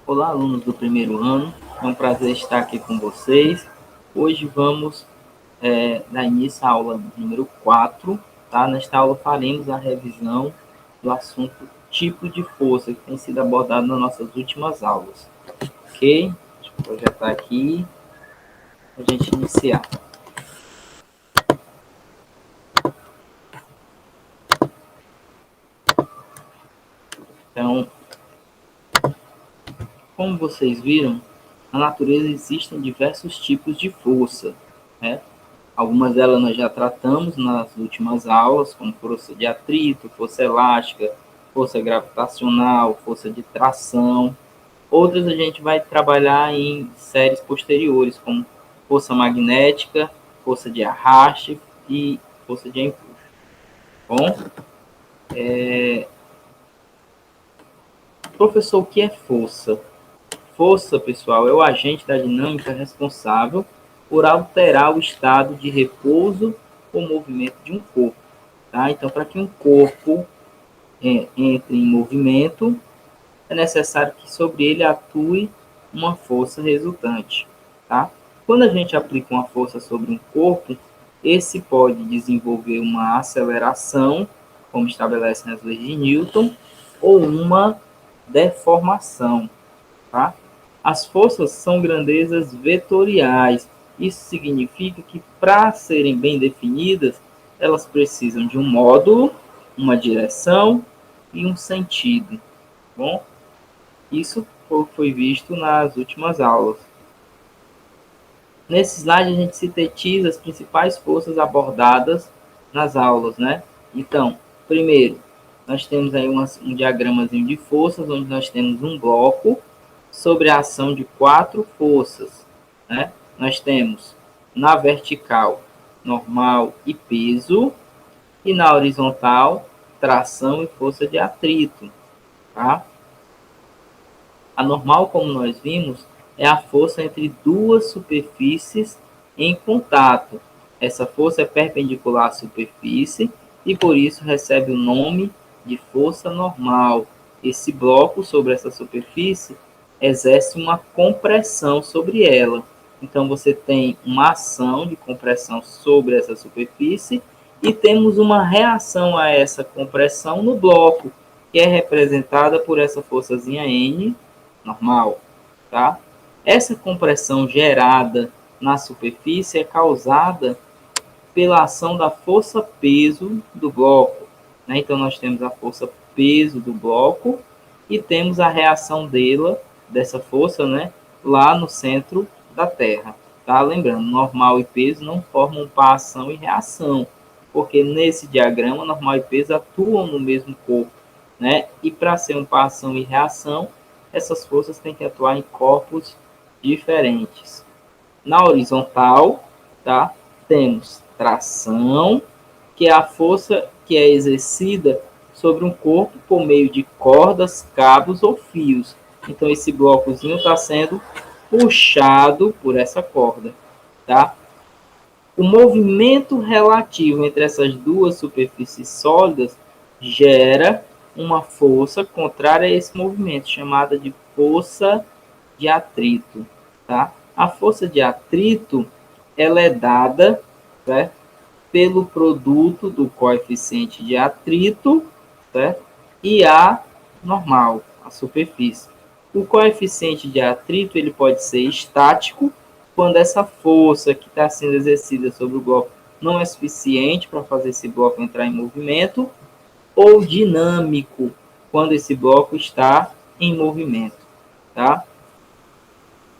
Olá, alunos do primeiro ano, é um prazer estar aqui com vocês. Hoje vamos dar início à aula número 4, tá? Nesta aula faremos a revisão do assunto tipo de força, que tem sido abordado nas nossas últimas aulas. Ok? Deixa eu projetar aqui para a gente iniciar. Então, como vocês viram, na natureza existem diversos tipos de força, né? Algumas delas nós já tratamos nas últimas aulas, como força de atrito, força elástica, força gravitacional, força de tração. Outras a gente vai trabalhar em séries posteriores, como força magnética, força de arraste e força de empuxo. Bom, professor, o que é força? Força, pessoal, é o agente da dinâmica responsável por alterar o estado de repouso ou movimento de um corpo. Tá? Então, para que um corpo entre em movimento, é necessário que sobre ele atue uma força resultante. Tá? Quando a gente aplica uma força sobre um corpo, esse pode desenvolver uma aceleração, como estabelecem as leis de Newton, ou uma deformação. Tá? As forças são grandezas vetoriais. Isso significa que, para serem bem definidas, elas precisam de um módulo, uma direção e um sentido. Bom, isso foi visto nas últimas aulas. Nesse slide, a gente sintetiza as principais forças abordadas nas aulas, né? Então, primeiro, nós temos aí um diagramazinho de forças, onde nós temos um bloco sobre a ação de 4 forças, né? Nós temos na vertical, normal e peso, e na horizontal, tração e força de atrito, tá? A normal, como nós vimos, é a força entre duas superfícies em contato. Essa força é perpendicular à superfície e por isso recebe o nome de força normal. Esse bloco sobre essa superfície exerce uma compressão sobre ela. Então você tem uma ação de compressão sobre essa superfície e temos uma reação a essa compressão no bloco, que é representada por essa forçazinha N normal, tá? Essa compressão gerada na superfície é causada pela ação da força-peso do bloco, né? Então, nós temos a força-peso do bloco e temos a reação dessa força, né, lá no centro da Terra. Tá? Lembrando, normal e peso não formam par ação e reação, porque nesse diagrama, normal e peso atuam no mesmo corpo, né? E para ser um par ação e reação, essas forças têm que atuar em corpos diferentes. Na horizontal, tá? Temos tração, que é a força que é exercida sobre um corpo por meio de cordas, cabos ou fios. Então, esse blocozinho está sendo puxado por essa corda, tá? O movimento relativo entre essas duas superfícies sólidas gera uma força contrária a esse movimento, chamada de força de atrito, tá? A força de atrito, ela é dada, certo, pelo produto do coeficiente de atrito, certo, e a normal, a superfície. O coeficiente de atrito ele pode ser estático, quando essa força que está sendo exercida sobre o bloco não é suficiente para fazer esse bloco entrar em movimento, ou dinâmico, quando esse bloco está em movimento, tá?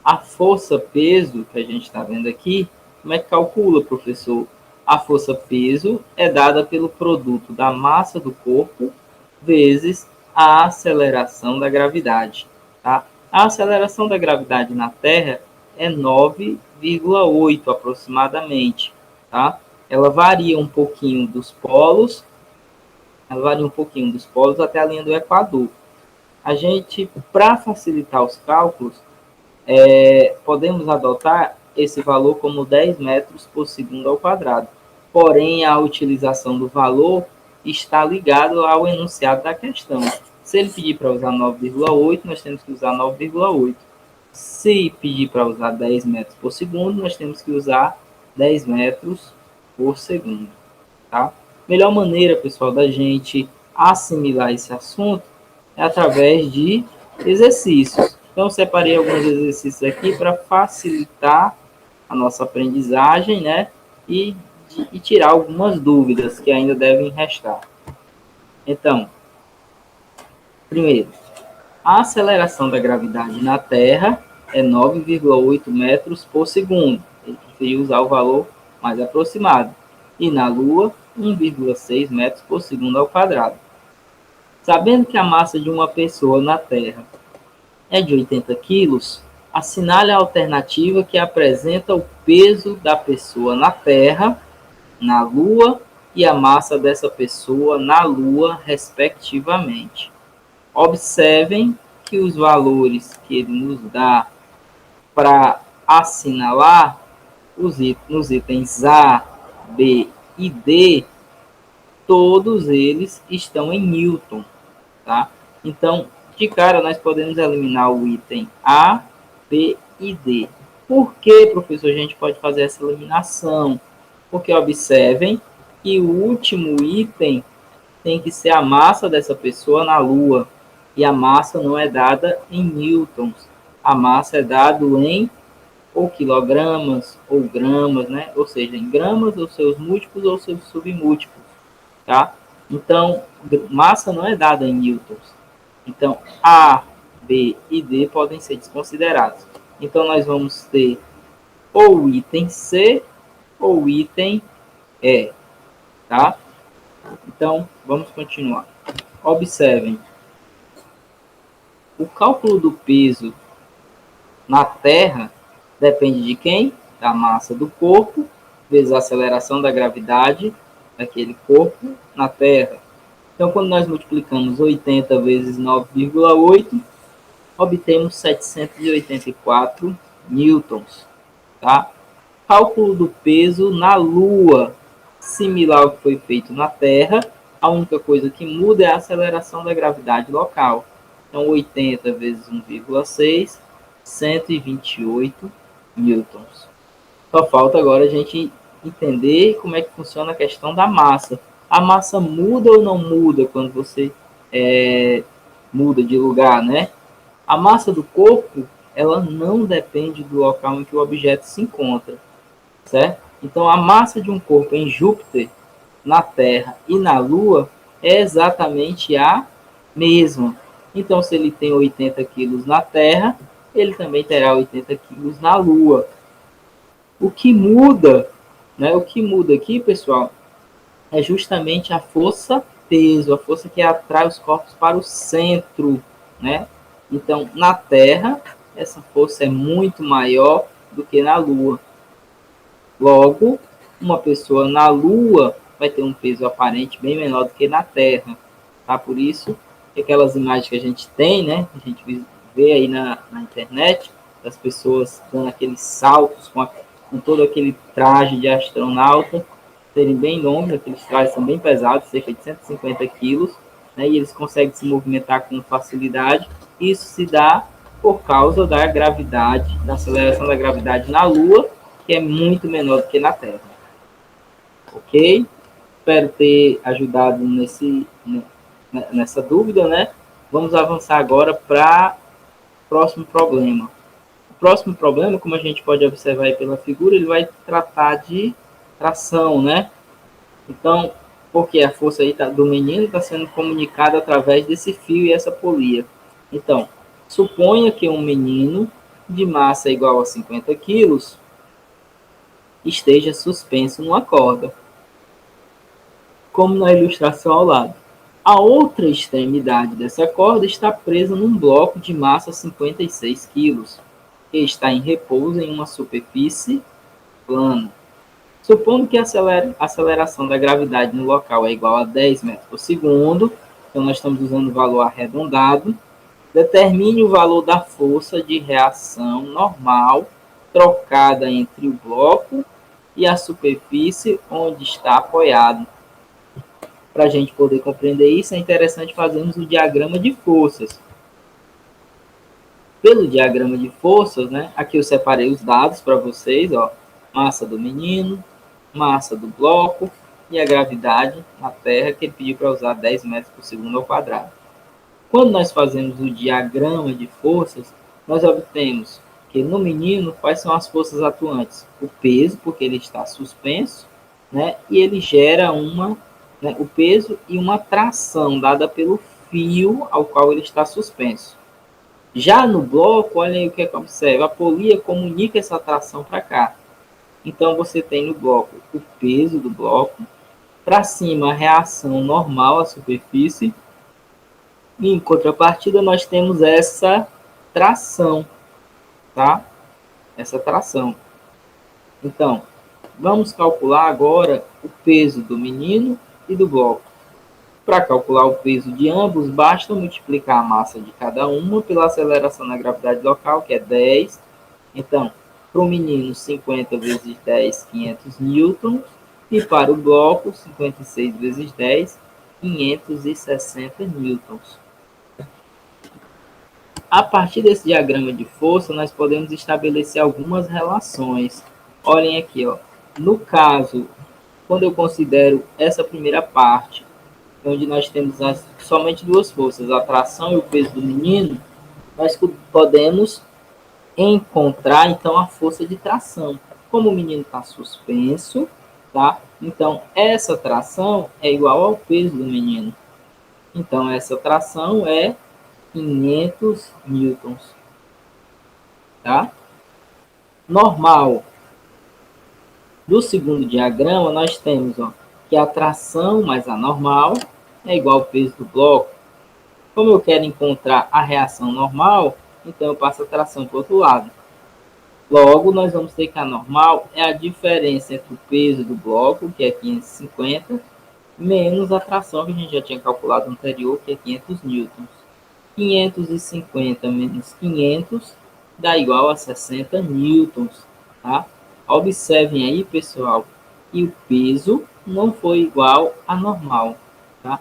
A força-peso, que a gente está vendo aqui, como é que calcula, professor? A força-peso é dada pelo produto da massa do corpo vezes a aceleração da gravidade. Tá? A aceleração da gravidade na Terra é 9,8 aproximadamente. Tá? Ela varia um pouquinho dos polos, até a linha do Equador. A gente, para facilitar os cálculos, podemos adotar esse valor como 10 metros por segundo ao quadrado. Porém, a utilização do valor está ligado ao enunciado da questão. Se ele pedir para usar 9,8, nós temos que usar 9,8. Se pedir para usar 10 metros por segundo, nós temos que usar 10 metros por segundo. Tá? Melhor maneira, pessoal, da gente assimilar esse assunto é através de exercícios. Então, eu separei alguns exercícios aqui para facilitar a nossa aprendizagem, né? E tirar algumas dúvidas que ainda devem restar. Então, primeiro, a aceleração da gravidade na Terra é 9,8 metros por segundo. Ele preferiu usar o valor mais aproximado. E na Lua, 1,6 metros por segundo ao quadrado. Sabendo que a massa de uma pessoa na Terra é de 80 quilos, assinale a alternativa que apresenta o peso da pessoa na Terra, na Lua e a massa dessa pessoa na Lua, respectivamente. Observem que os valores que ele nos dá para assinalar nos itens A, B e D, todos eles estão em Newton, tá? Então, de cara, nós podemos eliminar o item A, B e D. Por que, professor, a gente pode fazer essa eliminação? Porque observem que o último item tem que ser a massa dessa pessoa na Lua. E a massa não é dada em newtons. A massa é dada em ou quilogramas ou gramas, né? Ou seja, em gramas, ou seus múltiplos ou seus submúltiplos, tá? Então, massa não é dada em newtons. Então, A, B e D podem ser desconsiderados. Então, nós vamos ter ou o item C ou o item E, tá? Então, vamos continuar. Observem. O cálculo do peso na Terra depende de quem? Da massa do corpo, vezes a aceleração da gravidade daquele corpo na Terra. Então, quando nós multiplicamos 80 vezes 9,8, obtemos 784 newtons. Tá? Cálculo do peso na Lua, similar ao que foi feito na Terra, a única coisa que muda é a aceleração da gravidade local. Então, 80 vezes 1,6, 128 newtons. Só falta agora a gente entender como é que funciona a questão da massa. A massa muda ou não muda quando você muda de lugar, né? A massa do corpo, ela não depende do local em que o objeto se encontra, certo? Então, a massa de um corpo em Júpiter, na Terra e na Lua é exatamente a mesma. Então, se ele tem 80 quilos na Terra, ele também terá 80 quilos na Lua. O que muda, né? O que muda aqui, pessoal, é justamente a força-peso, a força que atrai os corpos para o centro, né? Então, na Terra, essa força é muito maior do que na Lua. Logo, uma pessoa na Lua vai ter um peso aparente bem menor do que na Terra, tá? Por isso, aquelas imagens que a gente tem, né? A gente vê aí na internet, das pessoas dando aqueles saltos com todo aquele traje de astronauta, serem bem longos, aqueles trajes são bem pesados, cerca de 150 quilos, né? E eles conseguem se movimentar com facilidade. Isso se dá por causa da gravidade, da aceleração da gravidade na Lua, que é muito menor do que na Terra. Ok? Espero ter ajudado nessa dúvida, né? Vamos avançar agora para o próximo problema. O próximo problema, como a gente pode observar aí pela figura, ele vai tratar de tração, né? Então, porque a força aí do menino está sendo comunicada através desse fio e essa polia. Então, suponha que um menino de massa igual a 50 quilos esteja suspenso numa corda, como na ilustração ao lado. A outra extremidade dessa corda está presa num bloco de massa 56 kg, que está em repouso em uma superfície plana. Supondo que a aceleração da gravidade no local é igual a 10 metros por segundo, então nós estamos usando o valor arredondado, determine o valor da força de reação normal trocada entre o bloco e a superfície onde está apoiado. Para a gente poder compreender isso, é interessante fazermos o diagrama de forças. Pelo diagrama de forças, né, aqui eu separei os dados para vocês, ó, massa do menino, massa do bloco e a gravidade na Terra, que ele pediu para usar 10 metros por segundo ao quadrado. Quando nós fazemos o diagrama de forças, nós obtemos que no menino, quais são as forças atuantes? O peso, porque ele está suspenso, né, e ele gera o peso e uma tração dada pelo fio ao qual ele está suspenso. Já no bloco, olha aí o que é que observa. A polia comunica essa tração para cá. Então, você tem no bloco o peso do bloco. Para cima, a reação normal à superfície. E, em contrapartida, nós temos essa tração. Tá? Essa tração. Então, vamos calcular agora o peso do menino e do bloco. Para calcular o peso de ambos, basta multiplicar a massa de cada uma pela aceleração na gravidade local, que é 10. Então, para o menino, 50 vezes 10, 500 newtons. E para o bloco, 56 vezes 10, 560 newtons. A partir desse diagrama de força, nós podemos estabelecer algumas relações. Olhem aqui, ó. No caso, quando eu considero essa primeira parte, onde nós temos somente duas forças, a tração e o peso do menino, nós podemos encontrar, então, a força de tração. Como o menino está suspenso, tá? Então, essa tração é igual ao peso do menino. Então, essa tração é 500 newtons. Tá? Normal. Do segundo diagrama, nós temos que a tração mais a normal é igual ao peso do bloco. Como eu quero encontrar a reação normal, então eu passo a tração para o outro lado. Logo, nós vamos ter que a normal é a diferença entre o peso do bloco, que é 550, menos a tração que a gente já tinha calculado anterior, que é 500 newtons. 550 menos 500 dá igual a 60 newtons. Tá? Observem aí, pessoal, que o peso não foi igual a normal. Tá?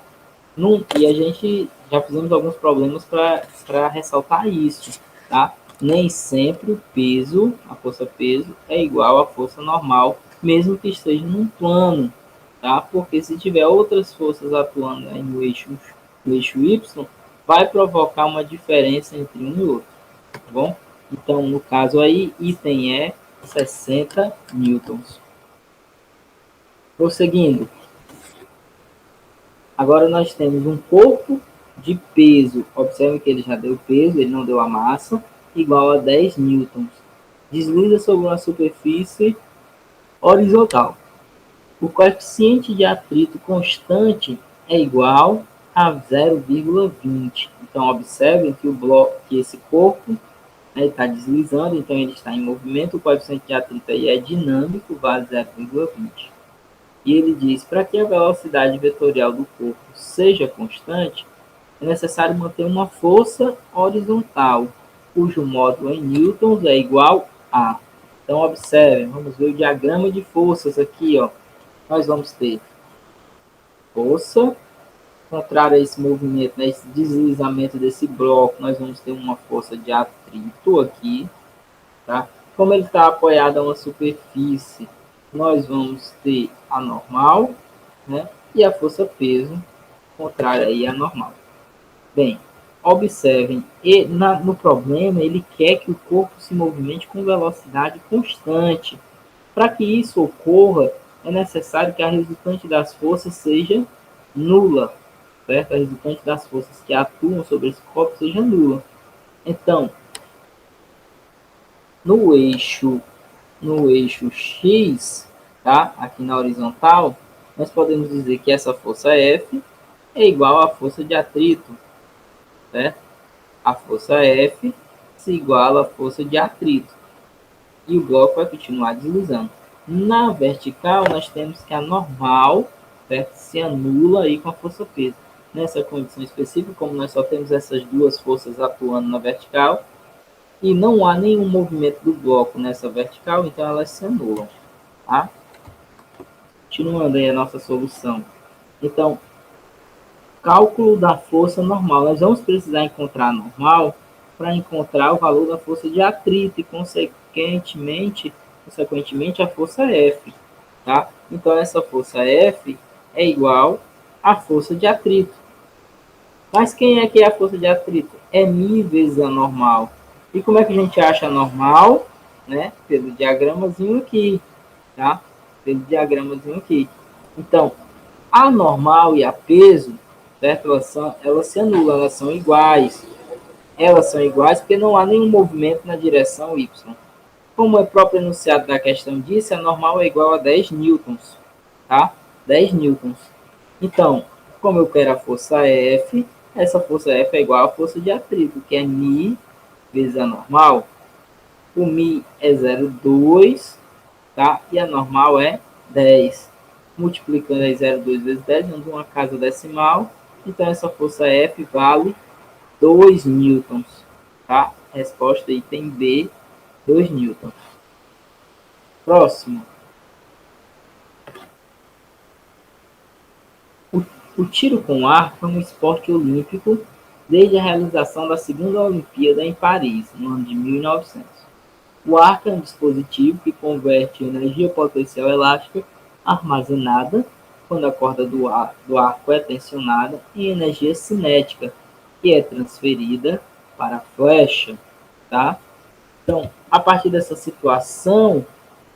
E a gente já fizemos alguns problemas para ressaltar isso. Tá? Nem sempre o peso, a força peso, é igual à força normal, mesmo que esteja num plano. Tá? Porque se tiver outras forças atuando aí no eixo Y, vai provocar uma diferença entre um e outro. Tá bom? Então, no caso aí, item é 60 newtons. Prosseguindo. Agora nós temos um corpo de peso. Observe que ele já deu peso, ele não deu a massa, igual a 10 newtons. Desliza sobre uma superfície horizontal. O coeficiente de atrito constante é igual a 0,20. Então, observem que que esse corpo está deslizando, então ele está em movimento, o coeficiente de atrito aí é dinâmico, vale 0,20. E ele diz, para que a velocidade vetorial do corpo seja constante, é necessário manter uma força horizontal, cujo módulo em newtons é igual a. Então, observem, vamos ver o diagrama de forças aqui, ó. Nós vamos ter força, contrário a esse movimento, né, esse deslizamento desse bloco, nós vamos ter uma força de atrito aqui, tá? Como ele está apoiado a uma superfície, nós vamos ter a normal, né, e a força peso, contrária aí à normal. Bem, observem, no problema ele quer que o corpo se movimente com velocidade constante. Para que isso ocorra, é necessário que a resultante das forças seja nula, certo? A resultante das forças que atuam sobre esse corpo seja nula. Então, no eixo X, tá? Aqui na horizontal, nós podemos dizer que essa força F é igual à força de atrito, certo? A força F se iguala à força de atrito. E o bloco vai continuar deslizando. Na vertical, nós temos que a normal, certo, se anula aí com a força peso. Nessa condição específica, como nós só temos essas duas forças atuando na vertical, e não há nenhum movimento do bloco nessa vertical, então elas se anulam. Tá? Continuando aí a nossa solução. Então, Cálculo da força normal. Nós vamos precisar encontrar a normal para encontrar o valor da força de atrito e, consequentemente, a força F. Tá? Então, essa força F é igual à força de atrito. Mas quem é que é a força de atrito? É μ vezes a normal. E como é que a gente acha a normal? Né? Pelo diagramazinho aqui. Tá? Pelo diagramazinho aqui. Então, a normal e a peso, certo? Elas se anulam, elas são iguais. Elas são iguais porque não há nenhum movimento na direção y. Como é próprio enunciado da questão disso, a normal é igual a 10 newtons, tá? 10 newtons. Então, como eu quero a força F, essa força F é igual à força de atrito, que é μ vezes a normal. O μ é 0,2, tá? E a normal é 10. Multiplicando aí 0,2 vezes 10, dando uma casa decimal. Então, essa força F vale 2 newtons, tá? Resposta item B, 2 newtons. Próximo. O tiro com arco é um esporte olímpico desde a realização da segunda Olimpíada em Paris, no ano de 1900. O arco é um dispositivo que converte energia potencial elástica armazenada quando a corda do arco é tensionada em energia cinética, que é transferida para a flecha. Tá? Então, a partir dessa situação,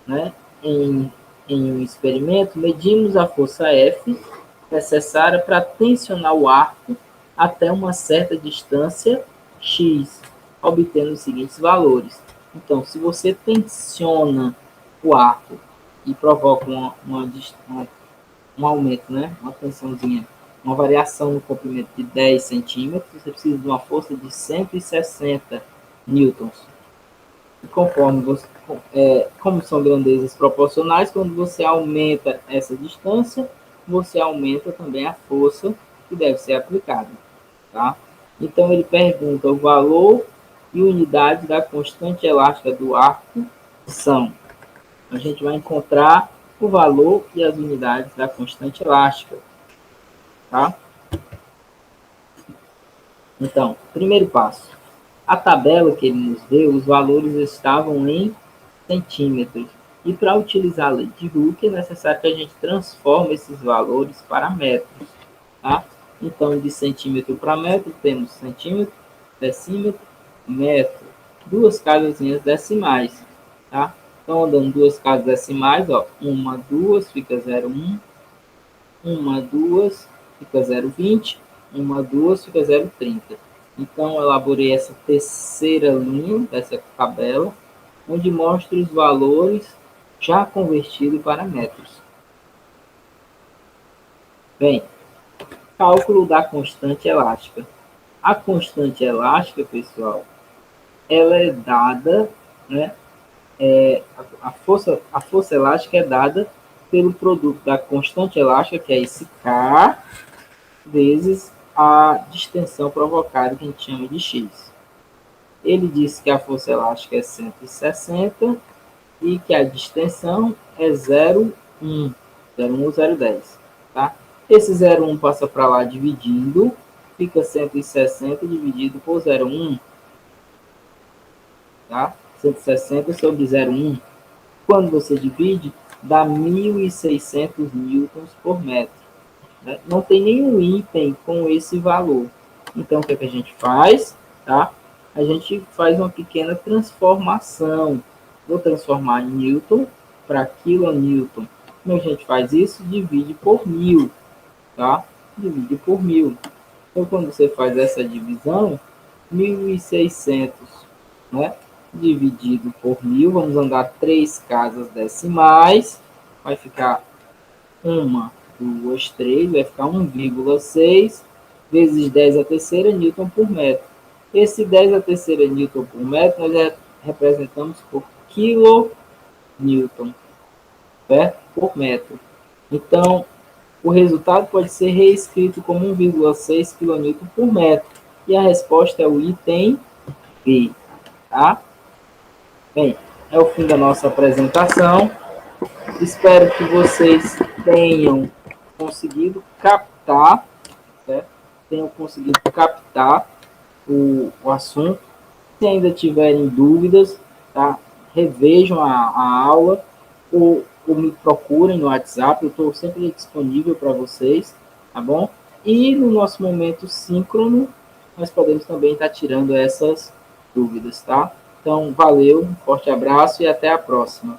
né, em um experimento, medimos a força F necessária para tensionar o arco até uma certa distância x, obtendo os seguintes valores. Então, se você tensiona o arco e provoca um aumento, né, uma tensãozinha, uma variação no comprimento de 10 centímetros, você precisa de uma força de 160 newtons. E conforme você, como são grandezas proporcionais, quando você aumenta essa distância, você aumenta também a força que deve ser aplicada. Tá? Então, ele pergunta o valor e unidade da constante elástica do arco são. A gente vai encontrar o valor e as unidades da constante elástica. Tá? Então, primeiro passo. A tabela que ele nos deu, os valores estavam em centímetros. E para utilizar a lei de Hooke, é necessário que a gente transforme esses valores para metros. Tá? Então, de centímetro para metro, temos centímetro, decímetro, metro. Duas casinhas decimais. Tá? Então, dando duas casas decimais, ó, 1, 2, fica 0,1. 1, 2, fica 0,20. 1, 2, fica 0,30. Então, elaborei essa terceira linha dessa tabela, onde mostra os valores já convertidos para metros. Bem, cálculo da constante elástica. A constante elástica, pessoal, ela é dada, né? A força elástica é dada pelo produto da constante elástica, que é esse K, vezes a distensão provocada, que a gente chama de X. Ele disse que a força elástica é 160 e que a distensão é 0,1, 0,1 ou 0,10. Tá? Esse 0,1 passa para lá dividindo, fica 160 dividido por 0,1. Tá? 160 sobre 0,1. Quando você divide, dá 1.600 newtons por metro. Né? Não tem nenhum item com esse valor. Então, o que, é que a gente faz? Tá? A gente faz uma pequena transformação. Vou transformar Newton para quilonewton. Como a gente faz isso? Divide por 1.000. Tá? Divide por 1.000. Então, quando você faz essa divisão, 1.600, né? Dividido por 1.000, vamos andar 3 casas decimais, vai ficar 1, 2, 3, vai ficar 1,6 vezes 10 a terceira newton por metro. Esse 10 a terceira newton por metro nós representamos por quilonewton, certo? Por metro. Então, o resultado pode ser reescrito como 1,6 kN por metro. E a resposta é o item B. Tá? Bem, é o fim da nossa apresentação. Espero que vocês tenham conseguido captar, certo? tenham conseguido captar o assunto. Se ainda tiverem dúvidas, tá? Revejam a aula ou me procurem no WhatsApp, eu estou sempre disponível para vocês, tá bom? E no nosso momento síncrono, nós podemos também estar tirando essas dúvidas, tá? Então, valeu, um forte abraço e até a próxima.